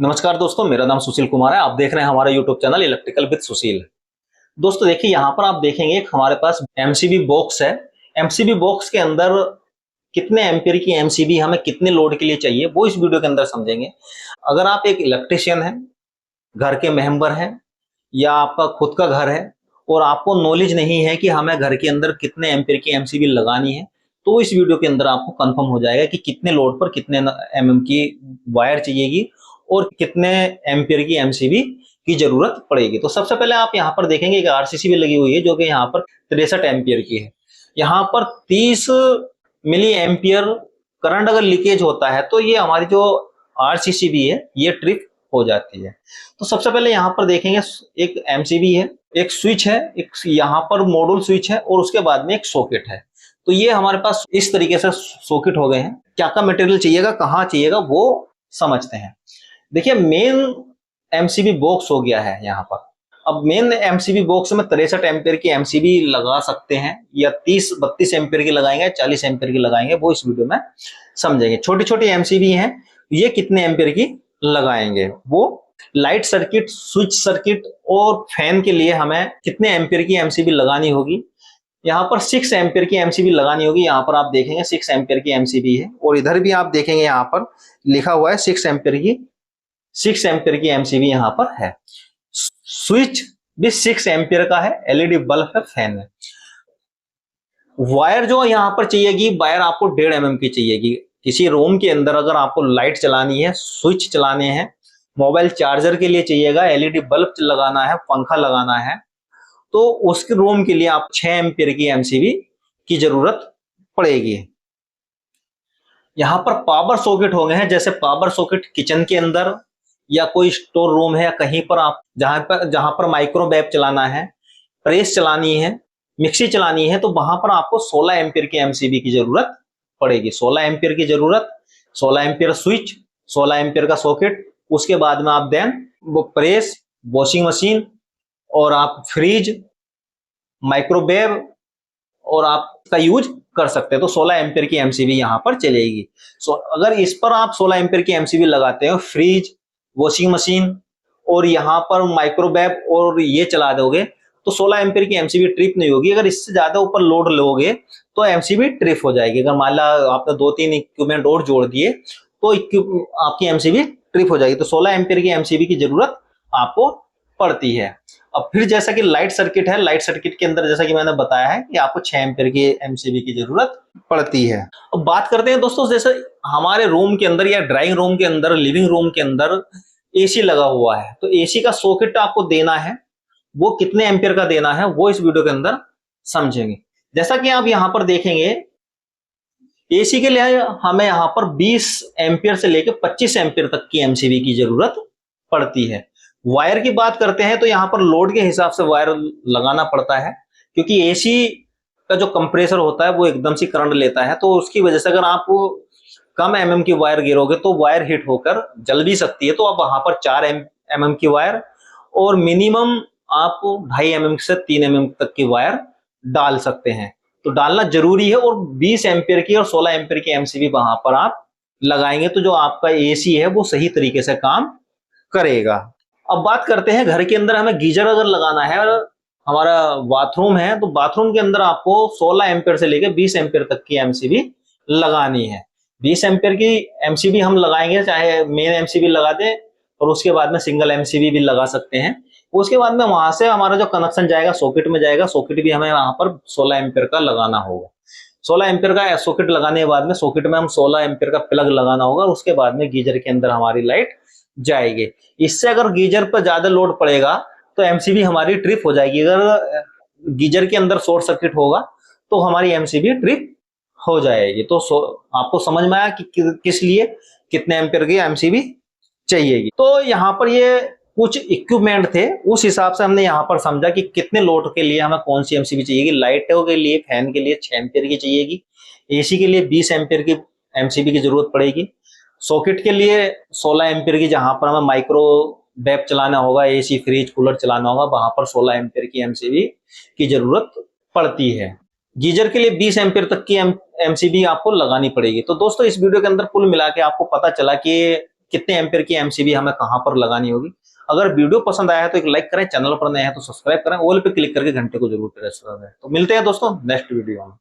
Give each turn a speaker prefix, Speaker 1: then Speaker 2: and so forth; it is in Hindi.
Speaker 1: नमस्कार दोस्तों, मेरा नाम सुशील कुमार है। आप देख रहे हैं हमारा यूट्यूब चैनल इलेक्ट्रिकल विद सुशील। दोस्तों देखिए, यहाँ पर आप देखेंगे एक हमारे पास एमसीबी बॉक्स है। एमसीबी बॉक्स के अंदर कितने एम्पीयर की एमसीबी हमें कितने लोड के लिए चाहिए वो इस वीडियो के अंदर समझेंगे। अगर आप एक इलेक्ट्रिशियन हैं, घर के मेंबर हैं या आपका खुद का घर है और आपको नॉलेज नहीं है कि हमें घर के अंदर कितने एम्पीयर की एमसीबी लगानी है, तो इस वीडियो के अंदर आपको कंफर्म हो जाएगा कि कितने लोड पर कितने एमएम की वायर चाहिएगी और कितने एम्पीयर की एमसीबी की जरूरत पड़ेगी। तो सबसे पहले आप यहाँ पर देखेंगे एक आरसीसी भी लगी हुई है जो कि यहाँ पर 63 एम्पीयर की है। यहाँ पर 30 मिली एम्पियर करंट अगर लीकेज होता है तो ये हमारी जो आरसीसी भी है ये ट्रिप हो जाती है। तो सबसे पहले यहाँ पर देखेंगे एक एमसीबी है, एक स्विच है, एक यहाँ पर मॉड्यूल स्विच है और उसके बाद में एक सॉकेट है। तो ये हमारे पास इस तरीके से सॉकेट हो गए हैं। क्या क्या मटेरियल चाहिएगा, कहाँ चाहिएगा वो समझते हैं। देखिए, मेन एमसीबी बॉक्स हो गया है यहाँ पर। अब मेन एमसीबी बॉक्स में 63 एम्पीयर की एमसीबी लगा सकते हैं या 30-32 एम्पीयर की लगाएंगे, 40 एम्पीयर की लगाएंगे, वो इस वीडियो में समझेंगे। छोटी छोटी एमसीबी हैं, ये कितने एम्पीयर की लगाएंगे वो लाइट सर्किट, स्विच सर्किट और फैन के लिए हमें कितने एम्पीयर की एमसीबी लगानी होगी। यहाँ पर 6 एम्पीयर की एमसीबी लगानी होगी। यहाँ पर आप देखेंगे 6 एम्पीयर की एमसीबी है और इधर भी आप देखेंगे यहाँ पर लिखा हुआ है 6 एम्पीयर की एमसीबी यहाँ पर है। स्विच भी 6 एम्पीयर का है, एलईडी बल्ब है, फैन है। वायर जो यहाँ पर चाहिएगी, वायर आपको 1.5 mm की चाहिएगी। किसी रूम के अंदर अगर आपको लाइट चलानी है, स्विच चलाने हैं, मोबाइल चार्जर के लिए चाहिएगा, एलईडी बल्ब लगाना है, पंखा लगाना है, तो उसके रूम के लिए आप 6 एम्पीयर की एमसीबी की जरूरत पड़ेगी। यहाँ पर पावर सॉकेट हो गए हैं, जैसे पावर सॉकेट किचन के अंदर या कोई स्टोर रूम है या कहीं पर आप जहां पर माइक्रोवेव चलाना है, प्रेस चलानी है, मिक्सी चलानी है, तो वहां पर आपको 16 एम्पीयर की एमसीबी की जरूरत पड़ेगी। 16 एम्पीयर की जरूरत, 16 एम्पीयर स्विच, 16 एम्पीयर का सॉकेट। उसके बाद में आप देन वो प्रेस, वॉशिंग मशीन और आप फ्रिज, माइक्रोवेव और आप इसका यूज कर सकते हैं। तो 16 एम्पीयर की एमसीबी यहाँ पर चलेगी। अगर इस पर आप 16 एम्पीयर की एमसीबी लगाते हो, फ्रिज, वॉशिंग मशीन और यहाँ पर माइक्रोवेव और ये चला दोगे, तो 16 एम्पीयर की एमसीबी ट्रिप नहीं होगी। अगर इससे ज्यादा ऊपर लोड लोगे तो एमसीबी ट्रिप हो जाएगी। अगर मान ला आपने 2-3 इक्विपमेंट और जोड़ दिए तो आपकी एमसीबी ट्रिप हो जाएगी। तो 16 एम्पीयर की एमसीबी की जरूरत आपको पड़ती है। अब फिर जैसा कि लाइट सर्किट है, लाइट सर्किट के अंदर जैसा कि मैंने बताया है कि आपको 6 एम्पीयर की एमसीबी की जरूरत पड़ती है। अब बात करते हैं दोस्तों, जैसे हमारे रूम के अंदर या ड्राइंग रूम के अंदर, लिविंग रूम के अंदर एसी लगा हुआ है, तो एसी का सॉकेट आपको देना है, वो कितने एम्पीयर का देना है वो इस वीडियो के अंदर समझेंगे। जैसा कि आप यहाँ पर देखेंगे, एसी के लिए हमें यहाँ पर 20 एम्पीयर से लेकर 25 एम्पीयर तक की एमसीबी की जरूरत पड़ती है। वायर की बात करते हैं तो यहाँ पर लोड के हिसाब से वायर लगाना पड़ता है, क्योंकि एसी का जो कंप्रेसर होता है वो एकदम से करंट लेता है, तो उसकी वजह से अगर आप कम एमएम की वायर गिरोगे तो वायर हिट होकर जल भी सकती है। तो आप वहां पर 4 एमएम की वायर और मिनिमम आप 2.5 एमएम से 3 एमएम तक की वायर डाल सकते हैं। तो डालना जरूरी है। और 20 एम्पीयर की और 16 एम्पीयर की एमसीबी वहां पर आप लगाएंगे तो जो आपका एसी है वो सही तरीके से काम करेगा। अब बात करते हैं, घर के अंदर हमें गीजर अगर लगाना है और हमारा बाथरूम है, तो बाथरूम के अंदर आपको 16 एम्पीयर से लेकर 20 एम्पीयर तक की एमसीबी लगानी है। 20 एम्पीयर की एमसीबी हम लगाएंगे, चाहे मेन एमसीबी लगा दें और उसके बाद में सिंगल एमसीबी भी लगा सकते हैं। उसके बाद में वहां से हमारा जो कनेक्शन जाएगा सॉकेट में जाएगा, सॉकेट भी हमें वहां पर 16 एम्पीयर का लगाना होगा। 16 एम्पीयर का सॉकेट लगाने के बाद में सॉकेट में हम 16 एम्पीयर का प्लग लगाना होगा। उसके बाद में गीजर के अंदर हमारी लाइट जाएगी। इससे अगर गीजर पर ज्यादा लोड पड़ेगा तो एमसीबी हमारी ट्रिप हो जाएगी। अगर गीजर के अंदर शॉर्ट सर्किट होगा तो हमारी एमसीबी ट्रिप हो जाएगी। तो आपको समझ में आया कि किस लिए कितने एम्पीयर की एमसीबी चाहिएगी। तो यहाँ पर ये कुछ इक्विपमेंट थे, उस हिसाब से हमने यहाँ पर समझा कि कितने लोड के लिए हमें कौन सी एमसीबी चाहिएगी। लाइटों के लिए, फैन के लिए 6 एम्पीयर की चाहिएगी, एसी के लिए 20 एम्पीयर की एमसीबी की जरूरत पड़ेगी, सॉकेट के लिए 16 एम्पीयर की, जहां पर हमें माइक्रोवेव चलाना होगा, एसी, फ्रिज, कूलर चलाना होगा, वहां पर 16 एम्पीयर की एमसीबी की जरूरत पड़ती है। गीजर के लिए 20 एम्पीयर तक की एमसीबी आपको लगानी पड़ेगी। तो दोस्तों इस वीडियो के अंदर कुल मिला के आपको पता चला कि कितने एम्पेयर की एमसीबी हमें कहां पर लगानी होगी। अगर वीडियो पसंद आया है तो एक लाइक करें, चैनल पर नए हैं तो सब्सक्राइब करें, ऑल पे क्लिक करके घंटे को जरूर प्रेस करें। तो मिलते हैं दोस्तों नेक्स्ट वीडियो में।